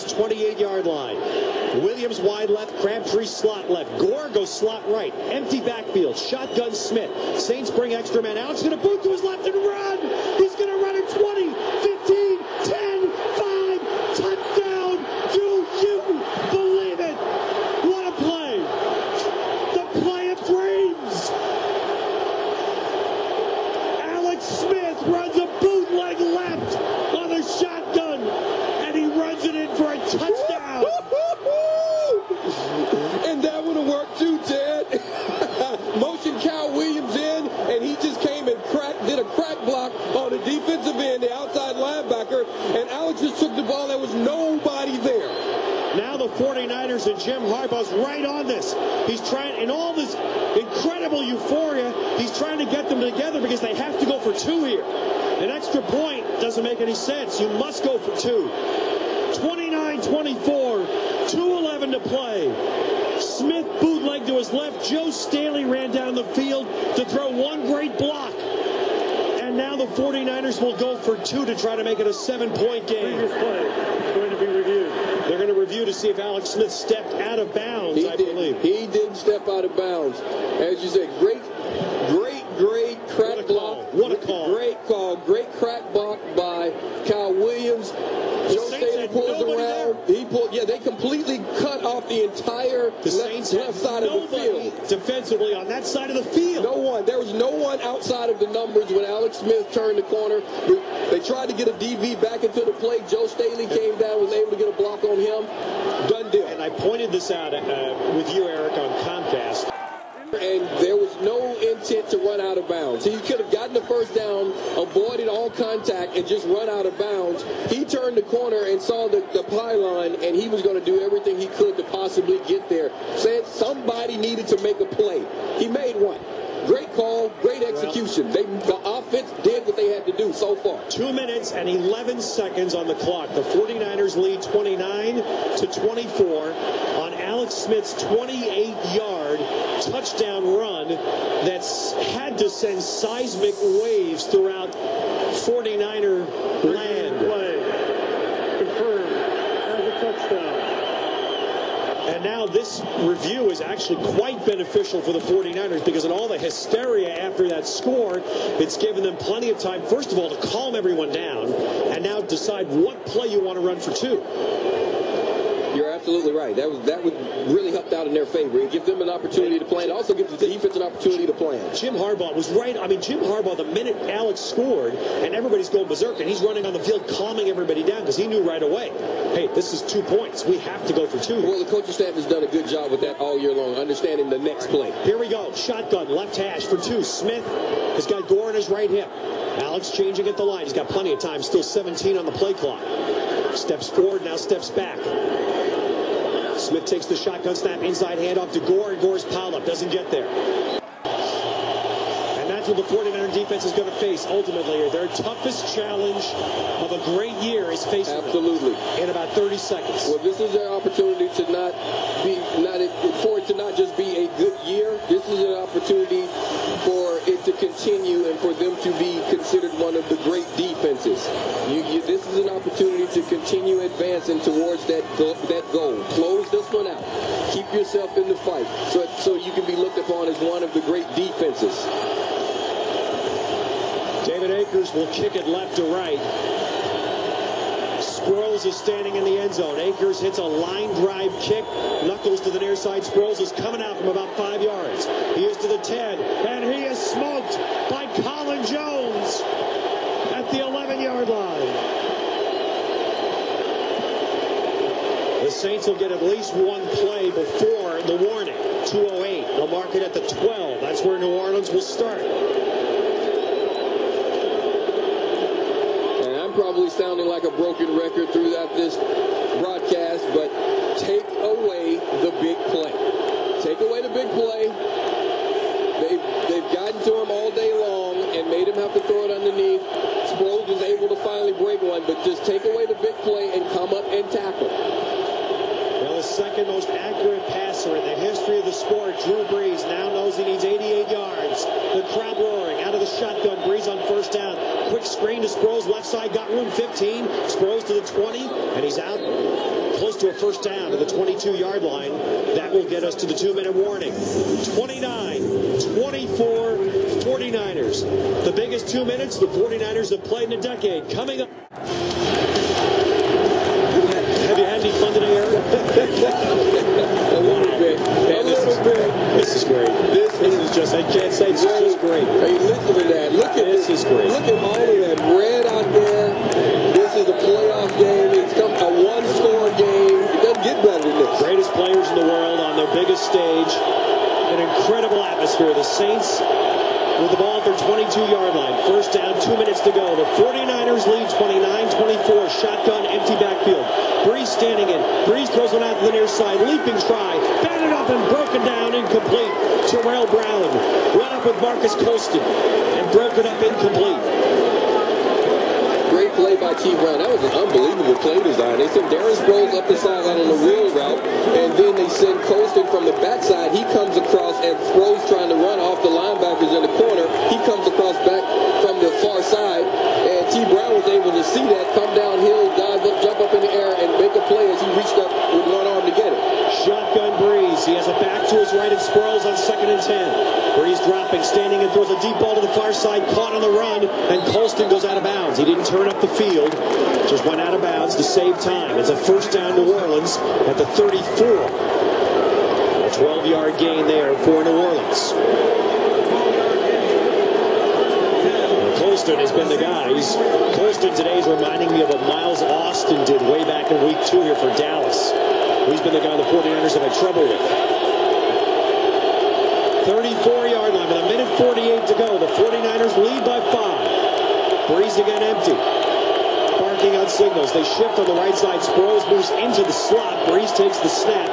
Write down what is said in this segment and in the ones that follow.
28-yard line. Williams wide left, Crabtree slot left. Gore goes slot right. Empty backfield. Shotgun Smith. Saints bring extra man. Alex going to boot to his left and run. He's going to run at 20, 15, 10, 5. Touchdown. Do you believe it? What a play. The play of dreams. Alex Smith runs a bootleg left on the shotgun, and he runs it in for a touchdown. And that would have worked too, Ted. Motion Cal Williams in, and he just came and did a crack block on the defensive end, the outside linebacker, and Alex just took the ball. There was nobody there. Now the 49ers and Jim Harbaugh's right on this. He's trying, in all this incredible euphoria, he's trying to get them together because they have to go for 2 here. An extra point doesn't make any sense. You must go for 2. 29-24, 2:11 to play. Smith bootleg to his left. Joe Staley ran down the field to throw one great block. And now the 49ers will go for 2 to try to make it a 7-point game. Previous play is going to be reviewed. They're going to review to see if Alex Smith stepped out of bounds, I believe. He didn't step out of bounds. As you said, great crack block. What a call. Great call. Great crack block by Kyle Williams. Joe Staley pulls around. They completely cut off the entire left side of the field. Defensively on that side of the field. No one. There was no one outside of the numbers when Alex Smith turned the corner. They tried to get a DB back into the play. Joe Staley came down, was able to get a block on him. Done deal. And I pointed this out with you, Eric, on Comcast. And there was no intent to run out of bounds. He could have gotten the first down, avoided all contact, and just run out of bounds. He turned the corner and saw the pylon, and he was going to do everything he could to possibly get there. Said somebody needed to make a play. He made one. Great call, great execution. The offense did what they had to do so far. 2 minutes and 11 seconds on the clock. The 49ers lead 29-24 on Alex Smith's 28-yard touchdown run that's had to send seismic waves throughout 49er land. Play confirmed as a touchdown. And now this review is actually quite beneficial for the 49ers because in all the hysteria after that score, it's given them plenty of time, first of all, to calm everyone down and now decide what play you want to run for 2. You're absolutely right. That would really help out in their favor. It gives them an opportunity to plan. It also gives the defense an opportunity to plan. Jim Harbaugh was right. I mean, Jim Harbaugh, the minute Alex scored, and everybody's going berserk, and he's running on the field calming everybody down because he knew right away, hey, this is 2 points. We have to go for 2. Well, the coaching staff has done a good job with that all year long, understanding the next play. Here we go. Shotgun, left hash for 2. Smith has got Gore on his right hip. Alex changing at the line. He's got plenty of time. Still 17 on the play clock. Steps forward, now steps back. Smith takes the shotgun snap, inside handoff to Gore, and Gore's piled up, doesn't get there. And that's what the 49er defense is going to face ultimately. Their toughest challenge of a great year is facing absolutely in about 30 seconds. Well, this is their opportunity to for it to not just be a good year. This is an opportunity for it to continue and for them to be considered one of the great defenses. This is an opportunity to continue advancing towards that goal. Close this one out. Keep yourself in the fight so you can be looked upon as one of the great defenses. David Akers will kick it left to right. Sproles is standing in the end zone. Akers hits a line drive kick. Knuckles to the near side. Sproles is coming out from about 5 yards. He is to the 10, and he is smoked by Colin Jones at the 11-yard line. The Saints will get at least one play before the warning. 2:08. They'll mark it at the 12. That's where New Orleans will start. Probably sounding like a broken record throughout this broadcast, but take away the big play. Take away the big play. They've gotten to him all day long and made him have to throw it underneath. Sproles was able to finally break one, but just take away the big play and come up and tackle. Well, the second most accurate passer in the history of the sport, Drew Brees, now knows he needs 88 yards. The crowd roaring out of the shotgun. Brees on first down. Quick screen to Sproles, left side, got room, 15. Sproles to the 20, and he's out close to a first down to the 22-yard line. That will get us to the 2-minute warning. 29-24, 49ers. The biggest 2 minutes the 49ers have played in a decade. Coming up. Have you had any fun today, Eric? A little bit. This is great. This is just, I can't say it's just great. Hey, listen to that. Look at this. Is great. Look at all of that red out there. This is a playoff game. It's a one-score game. It doesn't get better than this. Greatest players in the world on their biggest stage. An incredible atmosphere. The Saints with the ball at their 22-yard line. First down, 2 minutes to go. The 49ers lead 29-24. Shotgun, empty backfield. Breeze standing in. Breeze throws one out to the near side. Leaping try. Batted up and broken down. Incomplete. Terrell Brown run up with Marcus Colston and broken up incomplete. Great play by T. Brown. That was an unbelievable play design. They send Darren Sproles up the sideline on the wheel route, and then they send Colston from the backside. He comes across, and Sproles trying to run off the linebackers in the corner. He comes across back from the far side, and T. Brown was able to see that, come downhill, dive up, jump up in the air, and make a play as he reached up with one arm to get it. Shotgun Breeze. He has a back to his right at Sproles on 2nd and 10. Breeze dropping, standing, and throws a deep ball to the far side, caught on the run, and Colston goes out of bounds. He didn't turn up the field, just went out of bounds to save time. It's a first down New Orleans at the 34. A 12-yard gain there for New Orleans. Colston has been the guy. Colston today is reminding me of what Miles Austin did way back in week 2 here for Dallas. He's been the guy the 49ers have had trouble with. 34-yard line with a minute 48 to go. The 49ers lead by 5. Breeze again empty. Barking out signals. They shift on the right side. Sproles moves into the slot. Breeze takes the snap.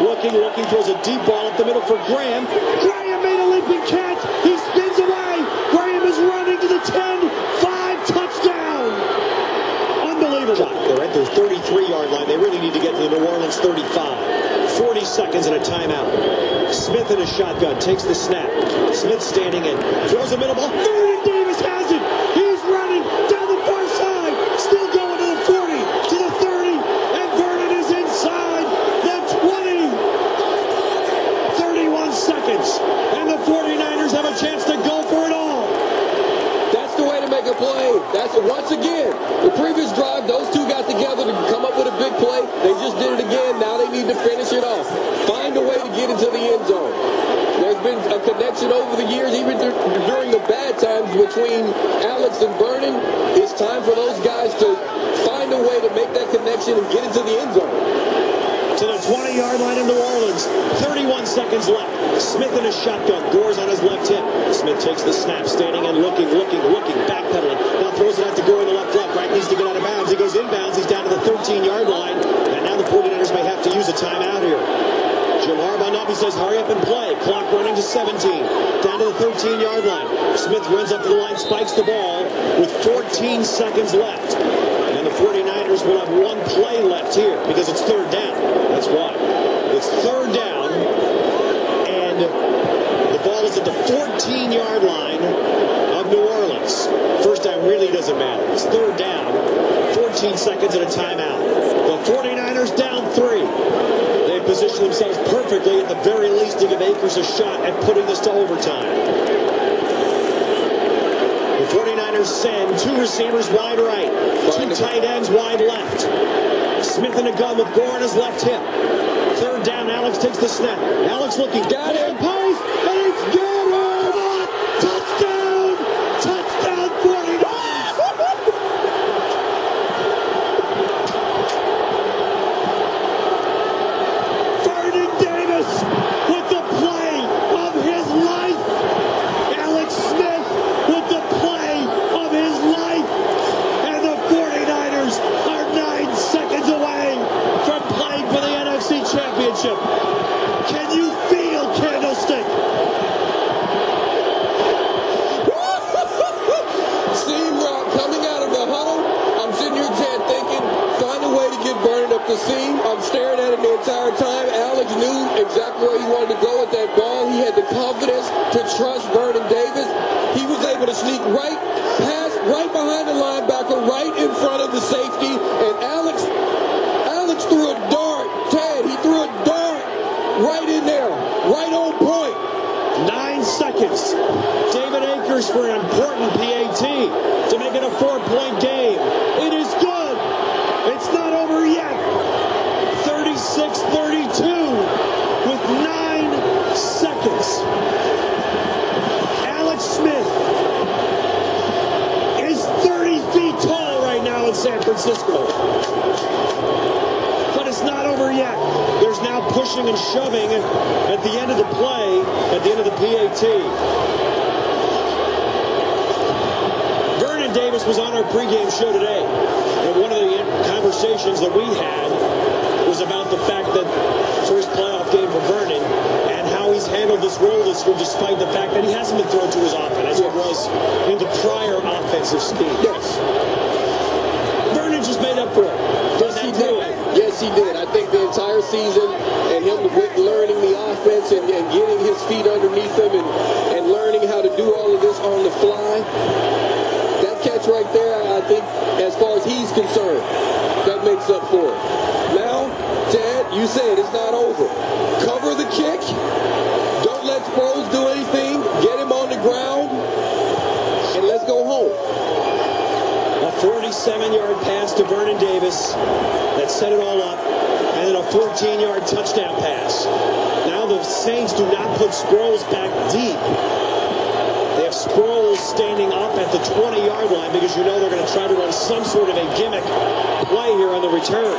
Looking, throws a deep ball up the middle for Graham. Graham made a leaping catch. He spins away. Graham is running to the 10. 5, touchdown. Unbelievable. They're at their 33-yard line. They really need to get to the New Orleans 35. 40 seconds and a timeout. Smith in a shotgun. Takes the snap. Smith standing in. Throws a middle ball. Vernon Davis has it. He's running down the far side. Still going to the 40. To the 30. And Vernon is inside the 20. 31 seconds. And the 49ers have a chance to go for it all. That's the way to make a play. That's once again, the previous drive, those two got together to come up with a big play. They just did it again. Now they need to finish it off. Find a way to get into the end zone. There's been a connection over the years, even during the bad times between Alex and Vernon. It's time for those guys to find a way to make that connection and get into the end zone. To the 20-yard line in New Orleans. 31 seconds left. Smith in a shotgun. Gore's on his left hip. Smith takes the snap, standing and looking, backpedaling. Now throws it out to Gore in the left flank. Right needs to get out of bounds. He goes inbounds. He's down to the 13-yard line. And now the 49ers may have to use a timeout here. Jim Harbaugh up. He says, hurry up and play. Clock running to 17. Down to the 13-yard line. Smith runs up to the line, spikes the ball with 14 seconds left. And the 49ers will have one play left here because it's third down. That's why. It's third down. And the ball is at the 14-yard line of New Orleans. First down really doesn't matter. It's third down. 14 seconds and a timeout. The 49ers down 3. They position themselves perfectly at the very least to give Akers a shot at putting this to overtime. The 49ers send 2 receivers wide right, 2 tight ends wide left. Smith in a gun with Gore on his left hip. Third down, Alex takes the snap. Alex looking, got it, post, and it's good. Touchdown! Touchdown 49ers! Vernon Davis with the play of his life. Alex Smith with the play of his life. And the 49ers are 9 seconds away from playing for the NFC Championship. Can you feel Candlestick? Seam route coming out of the huddle. I'm sitting here, Chad, thinking, find a way to get Vernon up the seam. I'm staring at him the entire time. Alex knew exactly where he wanted to go with that ball. He had the confidence to trust Vernon Davis. He was able to sneak right behind the linebacker, right in front of the safety, and Alex threw a important PAT to make it a 4-point game. It is good. It's not over yet. 36-32 with 9 seconds. Alex Smith is 30 feet tall right now in San Francisco. But it's not over yet. There's now pushing and shoving at the end of the play, at the end of the PAT. Vernon Davis was on our pregame show today, and one of the conversations that we had was about the fact that first playoff game for Vernon and how he's handled this role this year, despite the fact that he hasn't been thrown to his offense as it was in the prior offensive scheme. Yes. Vernon just made up for it. Yes, he did. Yes, he did. I think the entire season and him learning the offense and getting his feet underneath him and learning how to do all of this on the fly, that catch right there, I think, as far as he's concerned, that makes up for it. Now, Ted, you said it's not over. Cover the kick. Don't let Sproles do anything. Get him on the ground. And let's go home. A 47-yard pass to Vernon Davis that set it all up. And then a 14-yard touchdown pass. Now the Saints do not put Sproles back deep. They have Sproles standing up at the 20-yard line because you know they're going to try to run some sort of a gimmick play here on the return.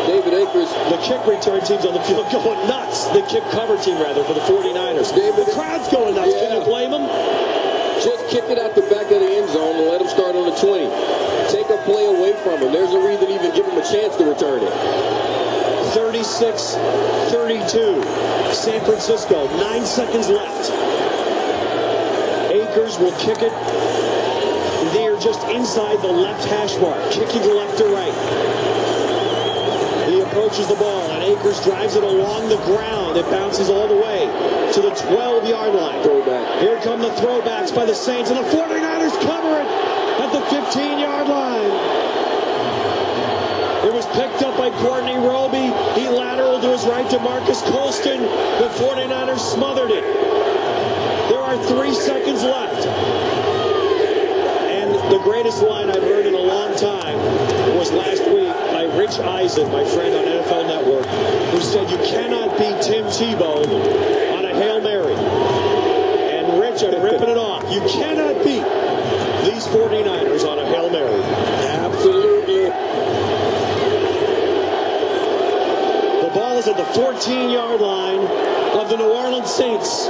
David Akers. The kick return team's on the field going nuts. The kick cover team, rather, for the 49ers. The crowd's going nuts. Yeah. Can you blame them? Just kick it out the back of the end zone and let him start on the 20. Take a play away from him. There's a reason to even give him a chance to return it. 36-32. San Francisco, 9 seconds left. Akers will kick it. They are just inside the left hash mark, kicking left to right. He approaches the ball, and Akers drives it along the ground. It bounces all the way to the 12-yard line. Throwback. Here come the throwbacks by the Saints, and the 49ers cover it at the 15-yard line. It was picked up by Courtney Roby. He lateraled to his right to Marcus Colston. The 49ers smothered it. There are 3 seconds left. And the greatest line I've heard in a long time was last week by Rich Eisen, my friend on NFL Network, who said you cannot beat Tim Tebow on a Hail Mary. And Rich, I'm ripping it off. You cannot beat these 49ers on a Hail Mary. Absolutely. The ball is at the 14-yard line of the New Orleans Saints.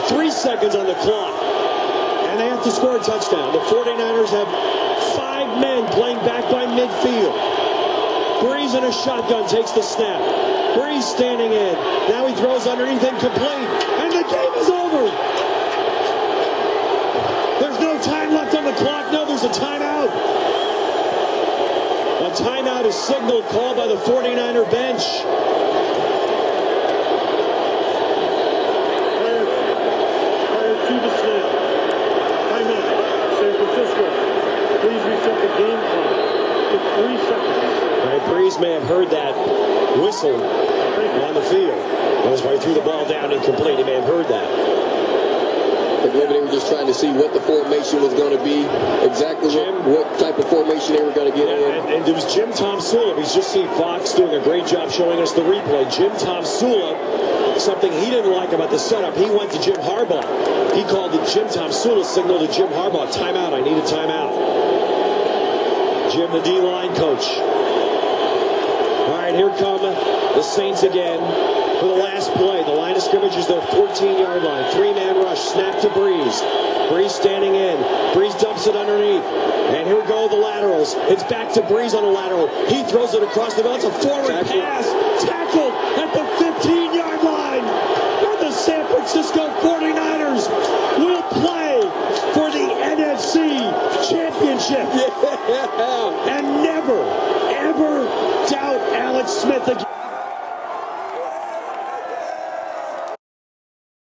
3 seconds on the clock. And they have to score a touchdown. The 49ers have 5 men playing back by midfield. Breeze in a shotgun takes the snap. Breeze standing in. Now he throws underneath incomplete. And the game is over. There's no time left on the clock. No, there's a timeout. A timeout is signaled, called by the 49er bench. Prior to the snap. Timeout. San Francisco. Please reset the game clock to 3 seconds. All right, Breeze may have heard that whistle on the field. That was why he threw the ball down incomplete. He may have heard that. But maybe they were just trying to see what the formation was going to be, exactly what type of formation they were going to get in. And it was Jim Tomsula. He's just seen Fox doing a great job showing us the replay. Jim Tomsula, something he didn't like about the setup, he went to Jim Harbaugh. He called the Jim Tomsula signal to Jim Harbaugh, timeout, I need a timeout. Jim, the D-line coach. All right, here come the Saints again for the last play. The line of scrimmage is their 14-yard line. 3-man rush, snap to Breeze. Breeze standing in. Breeze dumps it underneath. And here go the laterals. It's back to Breeze on a lateral. He throws it across the field. It's a forward pass. Tackled at the